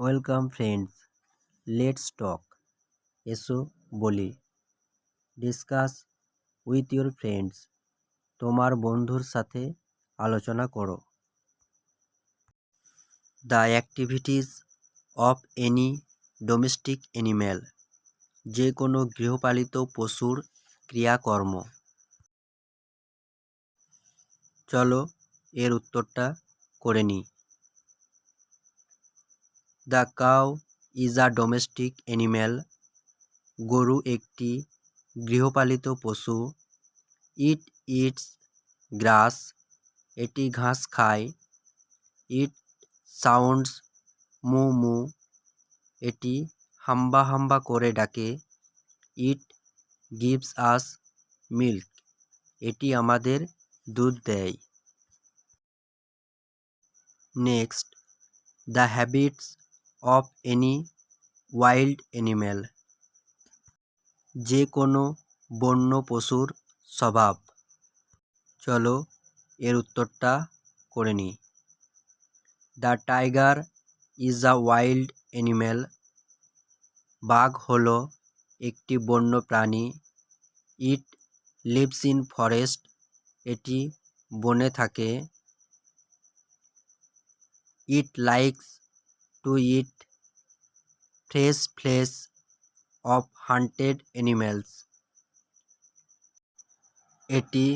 Welcome friends, let's talk. এসো বলি। Discuss with your friends. তোমার বন্ধুর সাথে আলোচনা করো। The activities of any domestic animal, যে কোনো গৃহপালিত পশুর ক্রিয়াকর্ম। চলো এর উত্তরটা করে নিই। The cow is a domestic animal. গরু একটি গৃহপালিত পশু। ইট ইটস গ্রাস, এটি ঘাস খায়। ইট সাউন্ডস মু মু, এটি হাম্বা হাম্বা করে ডাকে। ইট গিভস আস মিল্ক, এটি আমাদের দুধ দেয়। Next, the habits of any wild animal, যে কোনো বন্য পশুর স্বভাব। চলো এর উত্তরটা করে নিই। The tiger is a wild animal. বাঘ হলো একটি বন্য প্রাণী। ইট লিভস ইন ফরেস্ট, এটি বনে থাকে। It likes to eat fresh flesh of hunted animals, এটি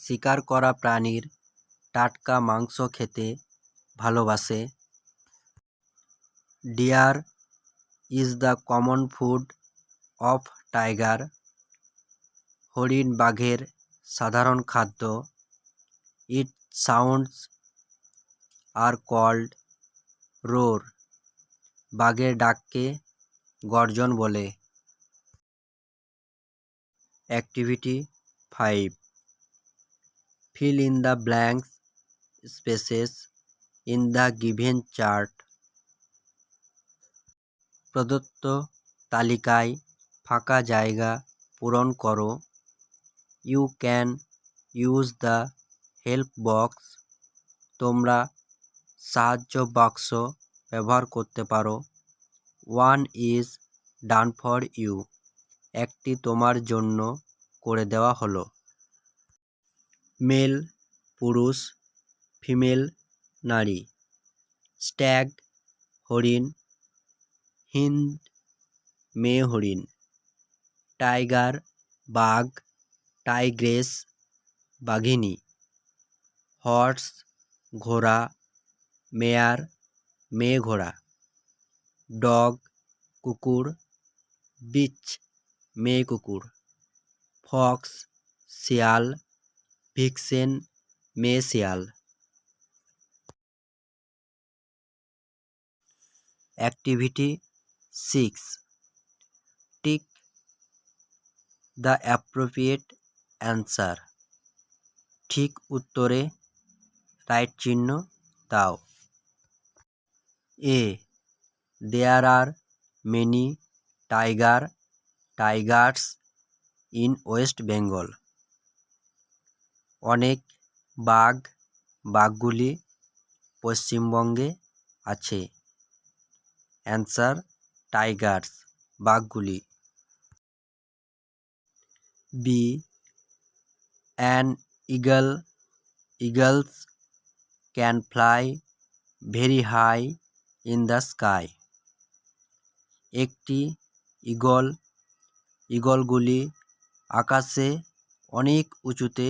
শিকার করা প্রাণীর টাটকা মাংস খেতে ভালোবাসে। Deer is the common food of tiger. হরিণ বাঘের সাধারণ খাদ্য। ইট সাউন্ডস আর কল্ড রোর, বাঘের ডাককে গর্জন বলে। Activity 5, fill in the blanks spaces in the given chart. প্রদত্ত তালিকায় ফাঁকা জায়গা পূরণ করো। You can use the help box, তোমরা সাহায্য বাক্স ব্যবহার করতে পারো। One is done for you, একটি তোমার জন্য করে দেওয়া হলো। মেল পুরুষ, ফিমেল নারী। স্ট্যাগ হরিণ, হিন্দ মেয়ে হরিণ। টাইগার বাঘ, টাইগ্রেস বাঘিনী। হর্স ঘোড়া, মেয়ার মেয়ে ঘোড়া। ডগ কুকুর, বিচ মেয়ে কুকুর। ফক্স শিয়াল, ভিক্সেন মেয়ে শিয়াল। Activity 6, tick the appropriate answer, ঠিক উত্তরে রাইট চিহ্ন দাও। A, there are many tigers in West Bengal. অনেক বাঘগুলি পশ্চিমবঙ্গে আছে। অ্যান্সার টাইগার্স, বাঘগুলি। B, an eagles can fly very high in the sky. একটি ঈগলগুলি আকাশে অনেক উঁচুতে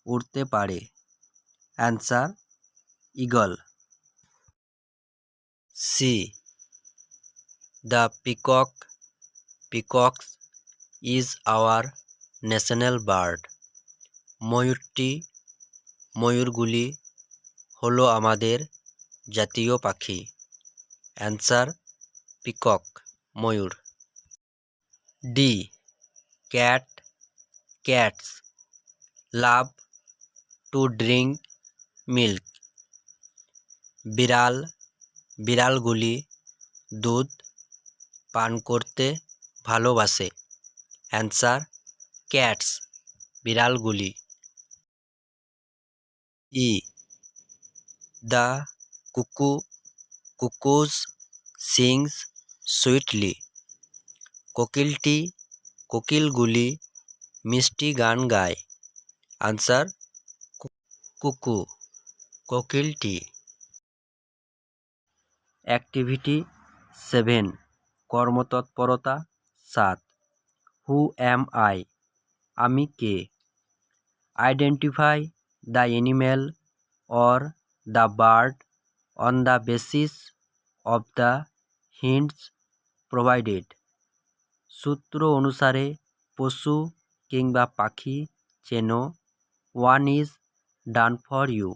উড়তে পারে। Answer eagle. C, the peacocks is our national bird. ময়ূরগুলি হলো আমাদের জাতীয় পাখি। অ্যান্সার পিকক, ময়ূর। D, cats love to drink milk. বিড়ালগুলি দুধ পান করতে ভালোবাসে। অ্যান্সার ক্যাটস, বিড়ালগুলি। E, the cuckoos sings sweetly. কোকিলটি কোকিলগুলি মিষ্টি গান গায়। আনসার কুকু, কোকিলটি। অ্যাক্টিভিটি 7, কর্মতৎপরতা 7। হু অ্যাম আই, আমি কে। Identify the animal or the bird on the basis of the hints provided. সূত্র অনুসারে পশু কিংবা পাখি চেনো। One is done for you,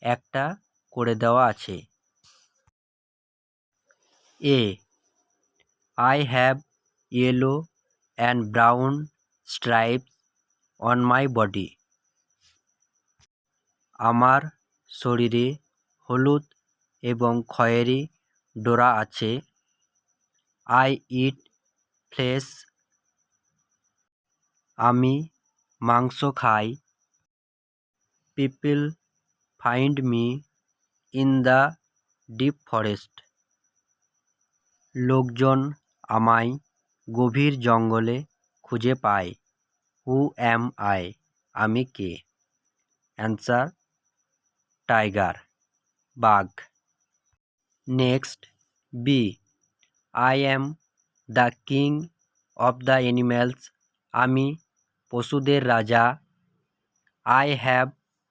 একটা করে দেওয়া আছে। A, I have yellow and brown stripes on my body. আমার শরীরে হলুদ এবং খয়েরি ডোরা আছে। আই ইট ফ্লেশ, আমি মাংস খাই। People find me in the deep forest. লোকজন আমায় গভীর জঙ্গলে খুঁজে পায়। হু অ্যাম আই, আমি কে। অ্যান্সার টাইগার, বাঘ। Next B, I am the king of the animals, আমি পশুদের রাজা। আই হ্যাভ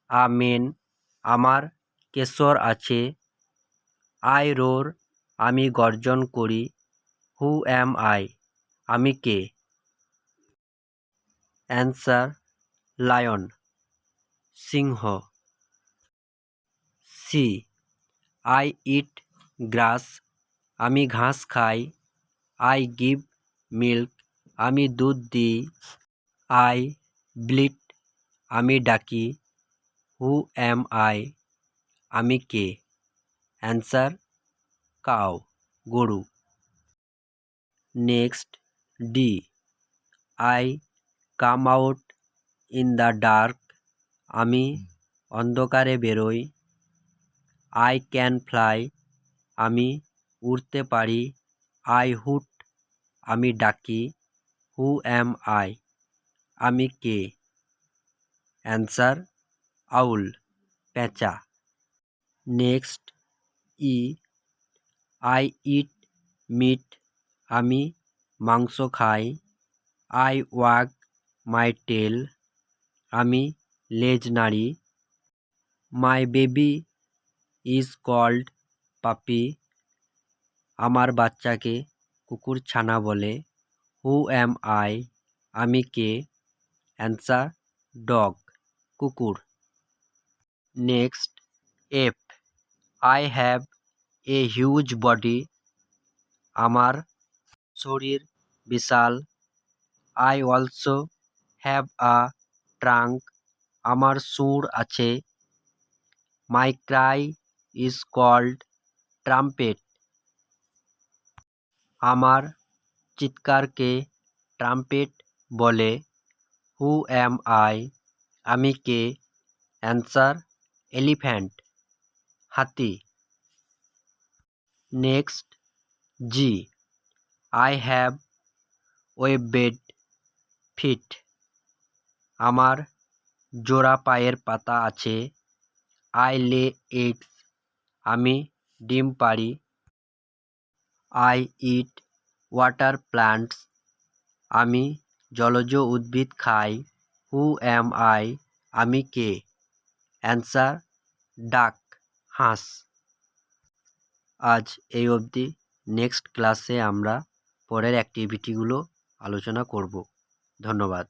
আ মেন, আমার কেশর আছে। আই রোর, আমি গর্জন করি। হু অ্যাম আই, আমি কে। অ্যান্সার লায়ন, সিংহ। সি, আই ইট গ্রাস, আমি ঘাস খাই। আই গিভ মিল্ক, আমি দুধ দিই। আই ব্লিট, আমি ডাকি। হু অ্যাম আই, আমি কে। অ্যান্সার কাউ, গরু। Next D, I come out in the dark, আমি অন্ধকারে বেরোই। আই ক্যান ফ্লাই, আমি উড়তে পারি। আই হুট, আমি ডাকি। হু অ্যাম আই, আমি কে। অ্যান্সার আউল, পেঁচা। Next E, I eat meet, আমি মাংস খাই। আই ওয়াগ মাই টেল, আমি লেজ নাড়ি। মাই বেবি ইজ কল্ড পাপি, আমার বাচ্চাকে কুকুর ছানা বলে। হু অ্যাম আই, আমি কে। অ্যান্সার ডগ, কুকুর। Next F, I have a huge body, আমার শরীর বিশাল। I also have a trunk, আমার সুঁড় আছে। My cry is called trumpet, আমার চিৎকারকে ট্রাম্পেট বলে। হু অ্যাম আই, আমি কে। অ্যান্সার এলিফ্যান্ট, হাতি। Next G, I have webbed feet, আমার জোড়া পায়ের পাতা আছে। আই লে এগস, আমি ডিম পাড়ি। আই ইট ওয়াটার প্লান্টস, আমি জলজ উদ্ভিদ খাই। হু অ্যাম আই, আমি কে। অ্যান্সার ডাক, হাঁস। আজ এই অবধি। নেক্সট ক্লাসে আমরা পরের অ্যাক্টিভিটিগুলো আলোচনা করব। ধন্যবাদ।